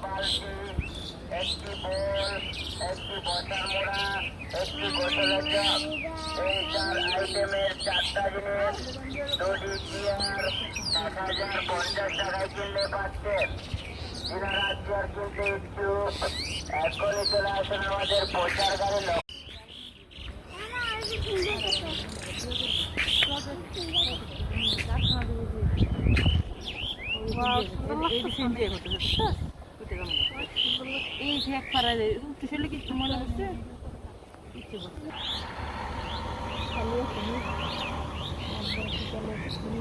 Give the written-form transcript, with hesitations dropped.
বালতি, একটি বোল, একটি বসার মোড়া, একটি গোসলের জগ। এই 4 আইটেমের 4টা জিনিস 2টি চেয়ার 1050 টাকায় কিনলে পাচ্ছেন। যারা চেয়ার কিনতে ইচ্ছুক এখনই চলে আসুন আমাদের প্রচার গাড়ি লোক। এই যে এক পাড়ায় উঠতে চলে কিছু মনে হচ্ছে